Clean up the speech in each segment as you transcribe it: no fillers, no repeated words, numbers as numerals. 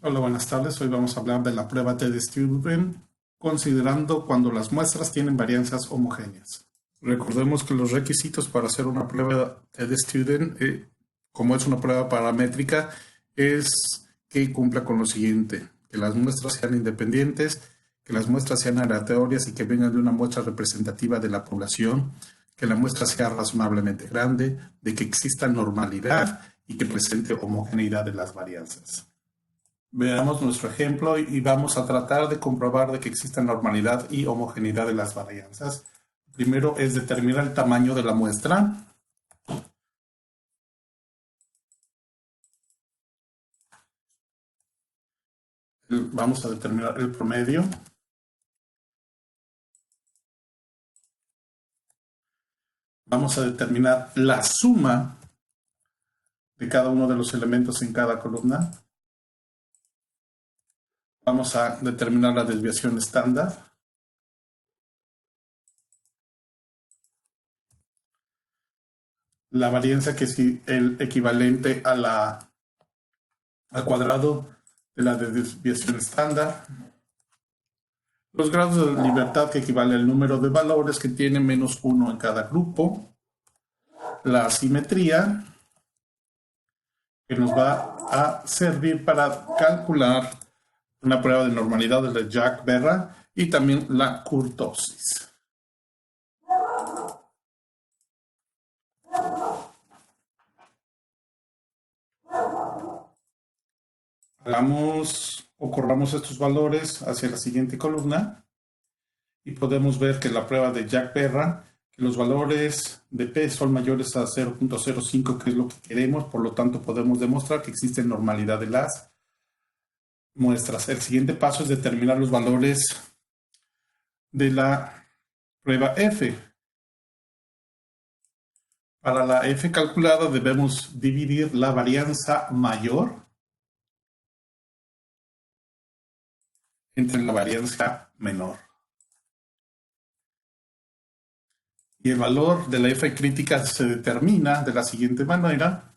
Hola, buenas tardes. Hoy vamos a hablar de la prueba TD-Student, considerando cuando las muestras tienen varianzas homogéneas. Recordemos que los requisitos para hacer una prueba TD-Student, como es una prueba paramétrica, es que cumpla con lo siguiente: que las muestras sean independientes, que las muestras sean aleatorias y que vengan de una muestra representativa de la población, que la muestra sea razonablemente grande, de que exista normalidad y que presente homogeneidad de las varianzas. Veamos nuestro ejemplo y vamos a tratar de comprobar de que exista normalidad y homogeneidad de las varianzas. Primero es determinar el tamaño de la muestra. Vamos a determinar el promedio. Vamos a determinar la suma de cada uno de los elementos en cada columna. Vamos a determinar la desviación estándar. La varianza, que es el equivalente al cuadrado de la desviación estándar. Los grados de libertad, que equivale al número de valores que tiene menos uno en cada grupo. La asimetría, que nos va a servir para calcular una prueba de normalidad de Jacques-Berra, y también la kurtosis. Corramos estos valores hacia la siguiente columna y podemos ver que la prueba de Jacques-Berra, que los valores de P son mayores a 0.05, que es lo que queremos, por lo tanto podemos demostrar que existe normalidad de las muestras. El siguiente paso es determinar los valores de la prueba F. Para la F calculada debemos dividir la varianza mayor entre la varianza menor. Y el valor de la F crítica se determina de la siguiente manera.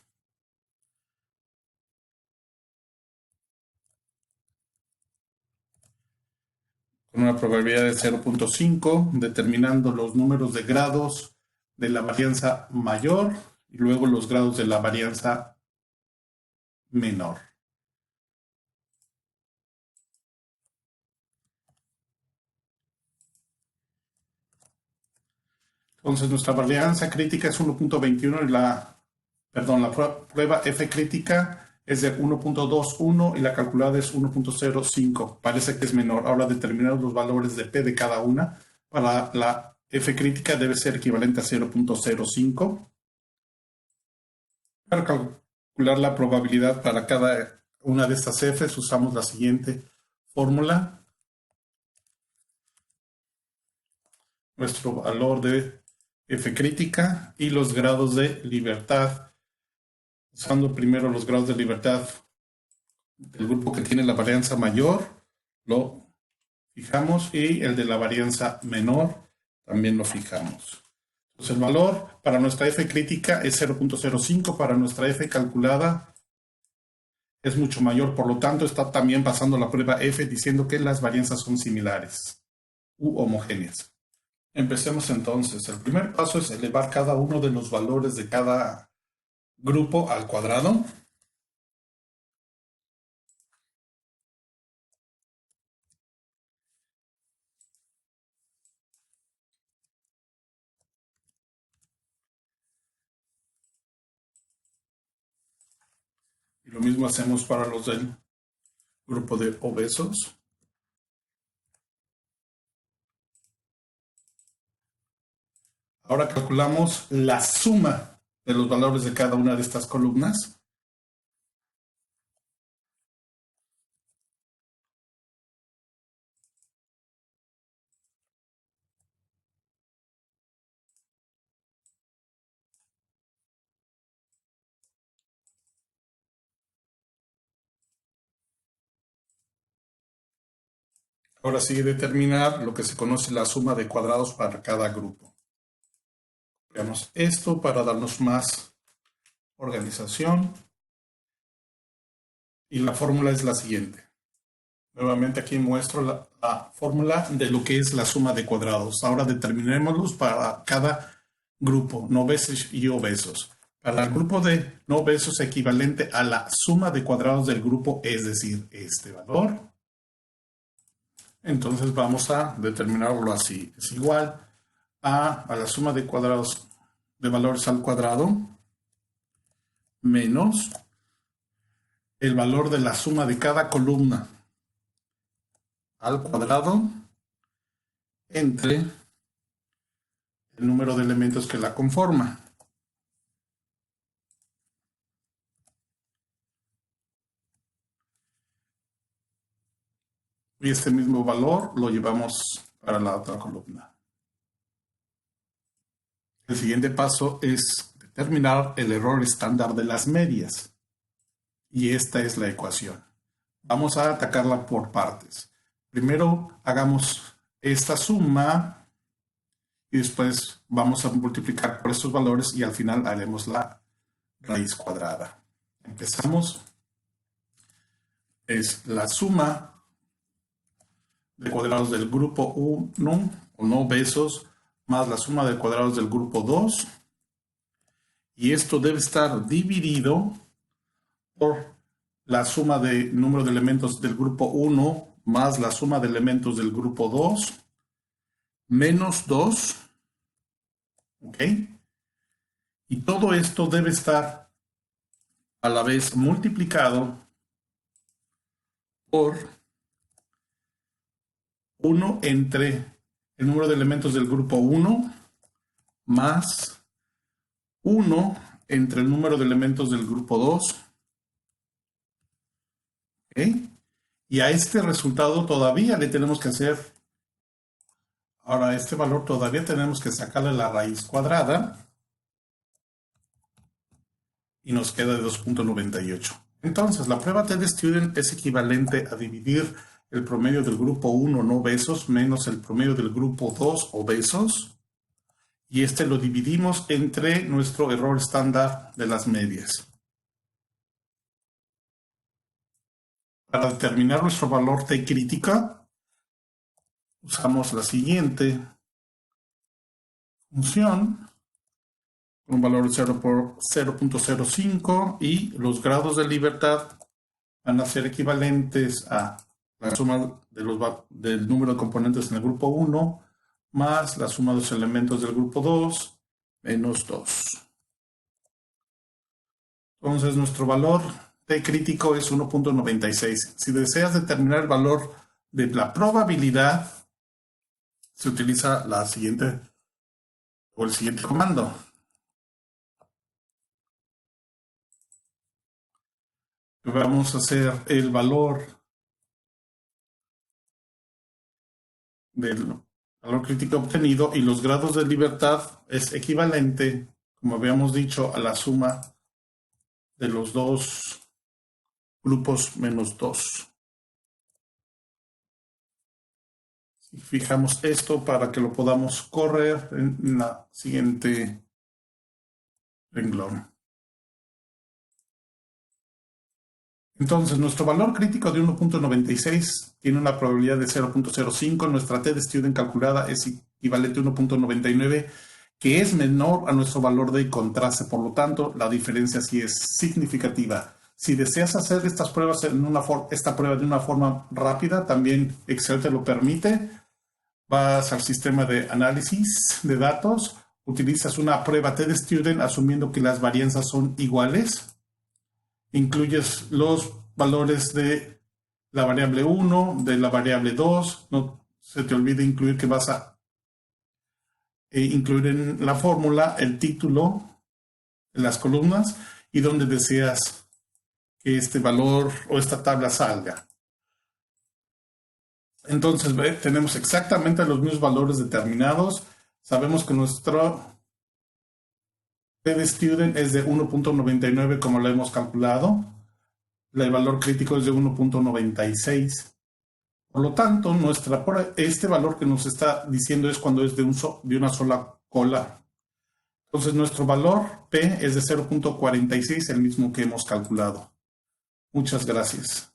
Con una probabilidad de 0.5, determinando los números de grados de la varianza mayor y luego los grados de la varianza menor. Entonces nuestra varianza crítica es 1.21 y la prueba F crítica es de 1.21 y la calculada es 1.05. Parece que es menor. Ahora determinamos los valores de P de cada una. Para la F crítica debe ser equivalente a 0.05. Para calcular la probabilidad para cada una de estas Fs usamos la siguiente fórmula. Nuestro valor de F crítica y los grados de libertad. Usando primero los grados de libertad del grupo que tiene la varianza mayor, lo fijamos, y el de la varianza menor también lo fijamos. Entonces el valor para nuestra F crítica es 0.05, para nuestra F calculada es mucho mayor, por lo tanto está también pasando la prueba F diciendo que las varianzas son similares u homogéneas. Empecemos entonces. El primer paso es elevar cada uno de los valores de cada grupo al cuadrado. Y lo mismo hacemos para los del grupo de obesos. Ahora calculamos la suma de los valores de cada una de estas columnas. Ahora sigue determinar lo que se conoce la suma de cuadrados para cada grupo. Veamos esto para darnos más organización. Y la fórmula es la siguiente. Nuevamente aquí muestro la fórmula de lo que es la suma de cuadrados. Ahora determinémoslos para cada grupo, no obesos y obesos. Para el grupo de no obesos equivalente a la suma de cuadrados del grupo, es decir, este valor. Entonces vamos a determinarlo así. Es igual a la suma de cuadrados de valores al cuadrado menos el valor de la suma de cada columna al cuadrado entre el número de elementos que la conforma. Y este mismo valor lo llevamos para la otra columna. El siguiente paso es determinar el error estándar de las medias. Y esta es la ecuación. Vamos a atacarla por partes. Primero hagamos esta suma y después vamos a multiplicar por estos valores y al final haremos la raíz cuadrada. Empezamos. Es la suma de cuadrados del grupo 1 o no obesos más la suma de cuadrados del grupo 2. Y esto debe estar dividido por la suma de número de elementos del grupo 1 más la suma de elementos del grupo 2 menos 2. ¿Ok? Y todo esto debe estar a la vez multiplicado por 1 entre el número de elementos del grupo 1 más 1 entre el número de elementos del grupo 2. ¿Okay? Y a este resultado todavía le tenemos que hacer, ahora a este valor todavía tenemos que sacarle la raíz cuadrada y nos queda de 2.98. Entonces, la prueba TestStudent es equivalente a dividir el promedio del grupo 1 no obesos menos el promedio del grupo 2 obesos. Y este lo dividimos entre nuestro error estándar de las medias. Para determinar nuestro valor T crítica, usamos la siguiente función, un valor de 0 por 0.05 y los grados de libertad van a ser equivalentes a la suma del número de componentes en el grupo 1 más la suma de los elementos del grupo 2 menos 2. Entonces nuestro valor T crítico es 1.96. Si deseas determinar el valor de la probabilidad, se utiliza la siguiente o el siguiente comando. Vamos a hacer el valor del valor crítico obtenido y los grados de libertad es equivalente, como habíamos dicho, a la suma de los dos grupos menos 2. Si fijamos esto para que lo podamos correr en la siguiente renglón. Entonces, nuestro valor crítico de 1.96 tiene una probabilidad de 0.05. Nuestra TestStudent calculada es equivalente a 1.99, que es menor a nuestro valor de contraste. Por lo tanto, la diferencia sí es significativa. Si deseas hacer estas pruebas esta prueba de una forma rápida, también Excel te lo permite. Vas al sistema de análisis de datos, utilizas una prueba TestStudent asumiendo que las varianzas son iguales. Incluyes los valores de la variable 1, de la variable 2. No se te olvide incluir que vas a incluir en la fórmula el título de las columnas y donde deseas que este valor o esta tabla salga. Entonces, tenemos exactamente los mismos valores determinados. Sabemos que nuestro TestStudent es de 1.99 como lo hemos calculado. El valor crítico es de 1.96. Por lo tanto, este valor que nos está diciendo es cuando es de una sola cola. Entonces, nuestro valor P es de 0.46, el mismo que hemos calculado. Muchas gracias.